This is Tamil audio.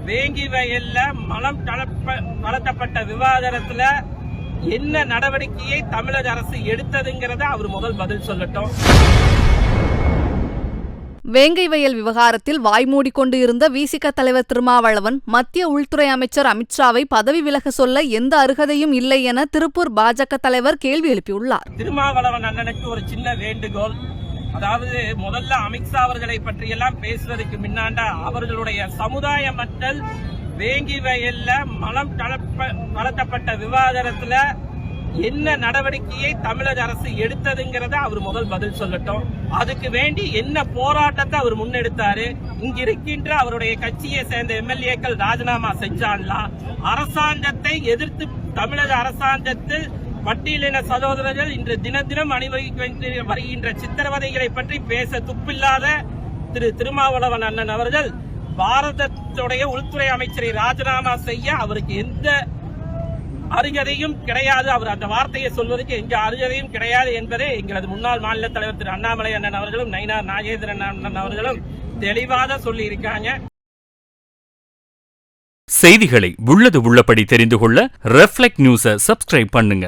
வேங்கி வயல்ல மலம் கலக்கப்பட்ட விவாதத்துல என்ன நடவடிக்கையை தமிழக அரசு எடுத்ததுங்கிறத அவர் முதல் பதில் சொல்லட்டும். வேங்கை வயல் விவகாரத்தில் வாய்மூடிக்கொண்டு இருந்த விசிக தலைவர் திருமாவளவன் மத்திய உள்துறை அமைச்சர் அமித்ஷாவை பதவி விலக சொல்ல எந்த அருகதையும் இல்லை என திருப்பூர் பாஜக தலைவர் கேள்வி எழுப்பியுள்ளார். திருமாவளவன் அண்ணனுக்கு ஒரு சின்ன வேண்டுகோள். அதாவது முதல்ல அமித்ஷா அவர்களை பற்றியெல்லாம் பேசுவதற்கு முன்னாண்டா அவர்களுடைய சமுதாய மக்கள் வேங்கி வயல்ல மலம் கலக்கப்பட்ட விவாதத்துல என்ன நடவடிக்கையை தமிழக அரசு எடுத்ததுங்கிறத அவர் முதல் பதில் சொல்லட்டும். அதுக்கு வேண்டி என்ன போராட்டத்தை அவர் முன்னெடுத்தாரு, இங்க இருக்கின்ற அவருடைய கட்சியை சேர்ந்த எம்எல்ஏக்கள் ராஜினாமா செஞ்சாலாம், அரசாங்கத்தை எதிர்த்து தமிழக அரசாங்கத்தில் பட்டியலின சகோதரர்கள் இன்று தினம் அனுபவிக்க வருகின்ற சித்திரவதைகளை பற்றி பேச துப்பில்லாத திருமாவளவன் அண்ணன் அவர்கள் பாரதத்துடைய உள்துறை அமைச்சரை ராஜினாமா செய்ய அவருக்கு எந்த அருகதையும் கிடையாது. அவர் அந்த வார்த்தையை சொல்வதற்கு எந்த அருகதையும் கிடையாது என்பதை எங்களது முன்னாள் மாநில தலைவர் திரு அண்ணாமலை அண்ணன் அவர்களும் நயினார் நாகேந்திரன் அண்ணன் அவர்களும் தெளிவாக சொல்லி இருக்காங்க. செய்திகளை உள்ளது உள்ளபடி தெரிந்து கொள்ள ரெஃப்ளெக்ட் நியூஸை சப்ஸ்கிரைப் பண்ணுங்க.